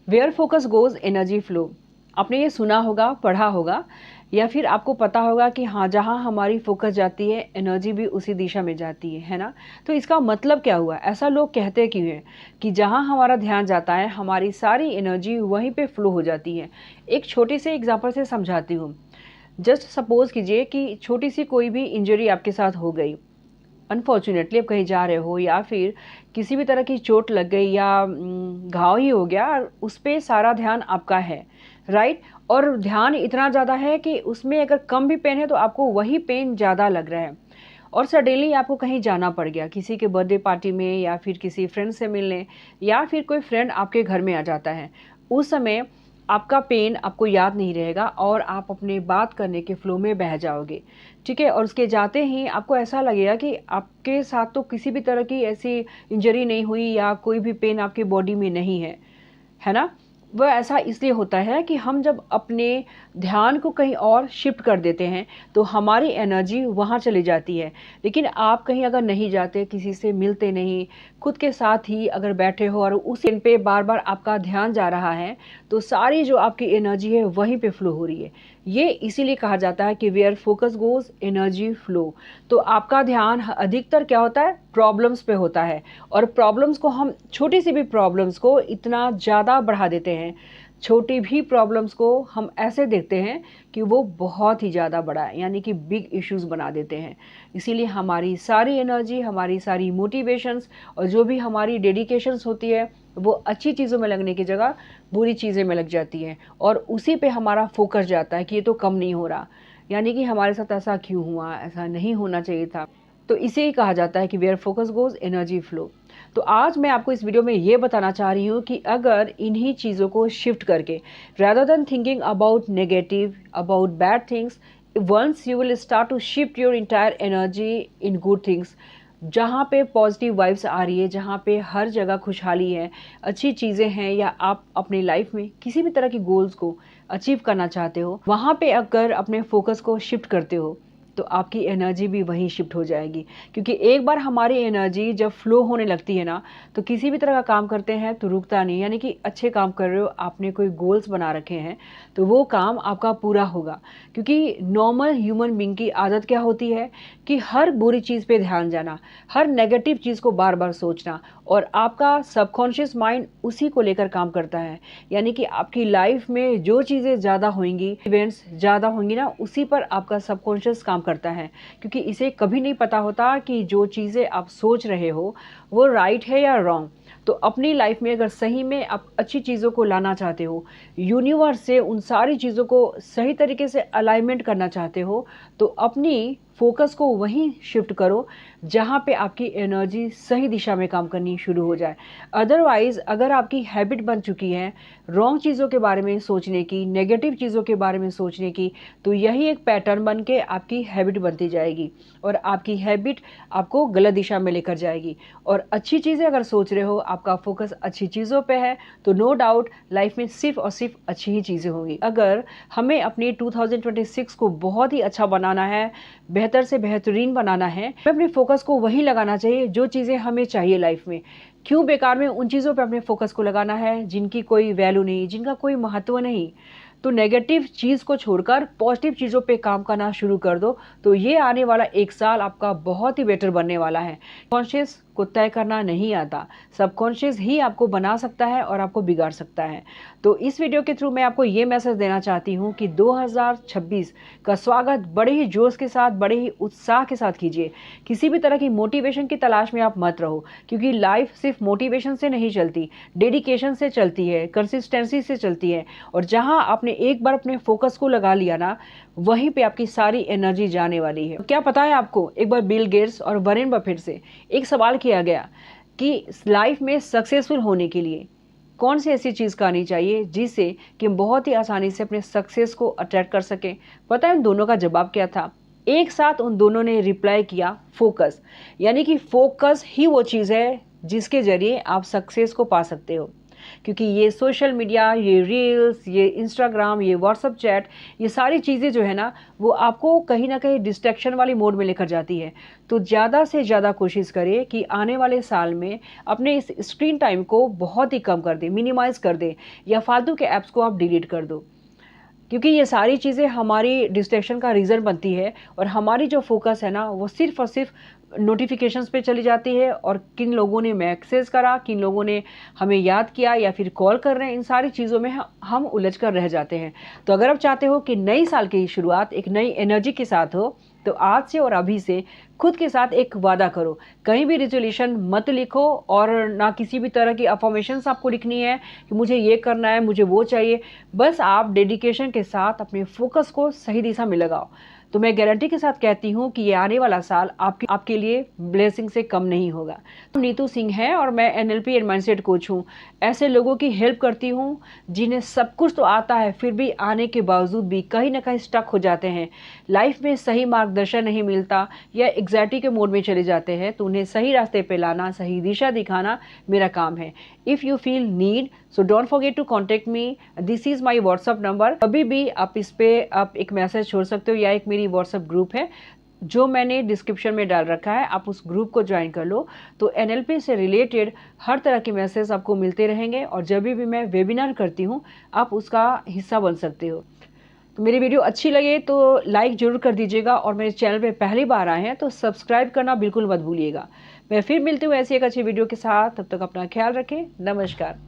Where focus goes energy flow. आपने ये सुना होगा, पढ़ा होगा, या फिर आपको पता होगा कि हाँ, जहाँ हमारी फोकस जाती है एनर्जी भी उसी दिशा में जाती है ना। तो इसका मतलब क्या हुआ, ऐसा लोग कहते क्यों हैं कि जहाँ हमारा ध्यान जाता है हमारी सारी एनर्जी वहीं पे फ्लो हो जाती है। एक छोटे से एग्जांपल से समझाती हूँ। जस्ट सपोज कीजिए कि छोटी सी कोई भी इंजरी आपके साथ हो गई, अनफॉर्चुनेटली आप कहीं जा रहे हो, या फिर किसी भी तरह की चोट लग गई, या घाव ही हो गया, उस पर सारा ध्यान आपका है, राइट। और ध्यान इतना ज़्यादा है कि उसमें अगर कम भी पेन है तो आपको वही पेन ज़्यादा लग रहा है। और सडनली आपको कहीं जाना पड़ गया, किसी के बर्थडे पार्टी में, या फिर किसी फ्रेंड से मिलने, या फिर कोई फ्रेंड आपके घर में आ जाता है। उस समय आपका पेन आपको याद नहीं रहेगा और आप अपने बात करने के फ्लो में बह जाओगे, ठीक है। और उसके जाते ही आपको ऐसा लगेगा कि आपके साथ तो किसी भी तरह की ऐसी इंजरी नहीं हुई या कोई भी पेन आपके बॉडी में नहीं है ना। वह ऐसा इसलिए होता है कि हम जब अपने ध्यान को कहीं और शिफ्ट कर देते हैं तो हमारी एनर्जी वहाँ चली जाती है। लेकिन आप कहीं अगर नहीं जाते, किसी से मिलते नहीं, खुद के साथ ही अगर बैठे हो और उस पेन पे बार बार आपका ध्यान जा रहा है, तो सारी जो आपकी एनर्जी है वहीं पे फ्लो हो रही है। ये इसीलिए कहा जाता है कि where focus goes energy flow. तो आपका ध्यान अधिकतर क्या होता है, प्रॉब्लम्स पे होता है। और प्रॉब्लम्स को हम, छोटी सी भी प्रॉब्लम्स को इतना ज़्यादा बढ़ा देते हैं, छोटी भी प्रॉब्लम्स को हम ऐसे देखते हैं कि वो बहुत ही ज़्यादा बड़ा है, यानी कि बिग इश्यूज बना देते हैं। इसीलिए हमारी सारी एनर्जी, हमारी सारी मोटिवेशंस और जो भी हमारी डेडिकेशंस होती है वो अच्छी चीज़ों में लगने की जगह बुरी चीज़ें में लग जाती हैं, और उसी पे हमारा फोकस जाता है कि ये तो कम नहीं हो रहा, यानी कि हमारे साथ ऐसा क्यों हुआ, ऐसा नहीं होना चाहिए था। तो इसे ही कहा जाता है कि where focus goes energy flow. तो आज मैं आपको इस वीडियो में ये बताना चाह रही हूँ कि अगर इन्हीं चीज़ों को शिफ्ट करके, rather than thinking about negative, about bad things, once you will start to shift your entire energy in good things, जहाँ पे पॉजिटिव वाइब्स आ रही है, जहाँ पे हर जगह खुशहाली है, अच्छी चीज़ें हैं, या आप अपनी लाइफ में किसी भी तरह की गोल्स को अचीव करना चाहते हो, वहाँ पे अगर अपने फोकस को शिफ्ट करते हो तो आपकी एनर्जी भी वहीं शिफ्ट हो जाएगी। क्योंकि एक बार हमारी एनर्जी जब फ्लो होने लगती है ना, तो किसी भी तरह का काम करते हैं तो रुकता नहीं। यानी कि अच्छे काम कर रहे हो, आपने कोई गोल्स बना रखे हैं, तो वो काम आपका पूरा होगा। क्योंकि नॉर्मल ह्यूमन बीइंग की आदत क्या होती है कि हर बुरी चीज़ पे ध्यान जाना, हर नेगेटिव चीज़ को बार बार सोचना, और आपका सबकॉन्शियस माइंड उसी को लेकर काम करता है। यानी कि आपकी लाइफ में जो चीज़ें ज़्यादा होंगी, इवेंट्स ज़्यादा होंगी ना, उसी पर आपका सबकॉन्शियस काम करता है। क्योंकि इसे कभी नहीं पता होता कि जो चीज़ें आप सोच रहे हो वो राइट है या रॉन्ग। तो अपनी लाइफ में अगर सही में आप अच्छी चीज़ों को लाना चाहते हो, यूनिवर्स से उन सारी चीज़ों को सही तरीके से अलाइनमेंट करना चाहते हो, तो अपनी फोकस को वहीं शिफ्ट करो जहाँ पे आपकी एनर्जी सही दिशा में काम करनी शुरू हो जाए। अदरवाइज़ अगर आपकी हैबिट बन चुकी है रॉन्ग चीज़ों के बारे में सोचने की, नेगेटिव चीज़ों के बारे में सोचने की, तो यही एक पैटर्न बन के आपकी हैबिट बनती जाएगी, और आपकी हैबिट आपको गलत दिशा में लेकर जाएगी। और अच्छी चीज़ें अगर सोच रहे हो, आपका फोकस अच्छी चीज़ों पे है, तो नो डाउट लाइफ में सिर्फ और सिर्फ अच्छी ही चीज़ें होंगी। अगर हमें अपनी 2026 को बहुत ही अच्छा बनाना है, बेहतर से बेहतरीन बनाना है, हमें अपने फोकस को वही लगाना चाहिए जो चीज़ें हमें चाहिए लाइफ में। क्यों बेकार में उन चीज़ों पे अपने फोकस को लगाना है जिनकी कोई वैल्यू नहीं, जिनका कोई महत्व नहीं। तो नेगेटिव चीज़ को छोड़कर पॉजिटिव चीज़ों पे काम करना शुरू कर दो, तो ये आने वाला एक साल आपका बहुत ही बेटर बनने वाला है। कॉन्शियस को तय करना नहीं आता, सबकॉन्शियस ही आपको बना सकता है और आपको बिगाड़ सकता है। तो इस वीडियो के थ्रू मैं आपको ये मैसेज देना चाहती हूँ कि 2026 का स्वागत बड़े ही जोश के साथ, बड़े ही उत्साह के साथ कीजिए। किसी भी तरह की मोटिवेशन की तलाश में आप मत रहो, क्योंकि लाइफ सिर्फ मोटिवेशन से नहीं चलती, डेडिकेशन से चलती है, कंसिस्टेंसी से चलती है। और जहाँ आपने एक बार अपने फोकस को लगा लिया ना, वहीं पे आपकी सारी एनर्जी जाने वाली है। क्या पता है आपको, एक बार बिल गेट्स और वॉरेन बफेट से एक सवाल किया गया कि लाइफ में सक्सेसफुल होने के लिए कौन सी ऐसी चीज़ करनी चाहिए जिससे कि हम बहुत ही आसानी से अपने सक्सेस को अट्रैक्ट कर सकें। पता है उन दोनों का जवाब क्या था? एक साथ उन दोनों ने रिप्लाई किया, फोकस। यानी कि फोकस ही वो चीज़ है जिसके जरिए आप सक्सेस को पा सकते हो। क्योंकि ये सोशल मीडिया, ये रील्स, ये इंस्टाग्राम, ये व्हाट्सअप चैट, ये सारी चीज़ें जो है ना वो आपको कहीं ना कहीं डिस्ट्रैक्शन वाली मोड में लेकर जाती है। तो ज़्यादा से ज़्यादा कोशिश करें कि आने वाले साल में अपने इस स्क्रीन टाइम को बहुत ही कम कर दें, मिनिमाइज़ कर दें, या फालतू के ऐप्स को आप डिलीट कर दो, क्योंकि ये सारी चीज़ें हमारी डिस्ट्रैक्शन का रीज़न बनती है और हमारी जो फोकस है ना वो सिर्फ़ और सिर्फ नोटिफिकेशंस पे चली जाती है, और किन लोगों ने मैसेज करा, किन लोगों ने हमें याद किया या फिर कॉल कर रहे हैं, इन सारी चीज़ों में हम उलझ कर रह जाते हैं। तो अगर आप चाहते हो कि नई साल की शुरुआत एक नई एनर्जी के साथ हो, तो आज से और अभी से खुद के साथ एक वादा करो। कहीं भी रिजोल्यूशन मत लिखो, और ना किसी भी तरह की अफर्मेशंस आपको लिखनी है कि मुझे ये करना है, मुझे वो चाहिए। बस आप डेडिकेशन के साथ अपने फोकस को सही दिशा में लगाओ। तो मैं गारंटी के साथ कहती हूँ कि ये आने वाला साल आपके लिए ब्लेसिंग से कम नहीं होगा। तो नीतू सिंह है और मैं एनएलपी एंड माइंडसेट कोच हूँ। ऐसे लोगों की हेल्प करती हूँ जिन्हें सब कुछ तो आता है, फिर भी आने के बावजूद भी कहीं ना कहीं स्टक हो जाते हैं, लाइफ में सही मार्गदर्शन नहीं मिलता या एग्जैक्टी के मोड में चले जाते हैं। तो उन्हें सही रास्ते पे लाना, सही दिशा दिखाना मेरा काम है। If you feel need, so don't forget to contact me. This is my WhatsApp number. कभी भी आप इस पर आप एक मैसेज छोड़ सकते हो, या एक मेरी व्हाट्सअप ग्रुप है जो मैंने डिस्क्रिप्शन में डाल रखा है, आप उस ग्रुप को ज्वाइन कर लो। तो एनएलपी से रिलेटेड हर तरह के मैसेज आपको मिलते रहेंगे, और जब भी मैं वेबिनार करती हूँ आप उसका हिस्सा बन सकते हो। तो मेरी वीडियो अच्छी लगे तो लाइक ज़रूर कर दीजिएगा, और मेरे चैनल पे पहली बार आए हैं तो सब्सक्राइब करना बिल्कुल मत भूलिएगा। मैं फिर मिलती हूँ ऐसी एक अच्छी वीडियो के साथ। तब तक अपना ख्याल रखें। नमस्कार।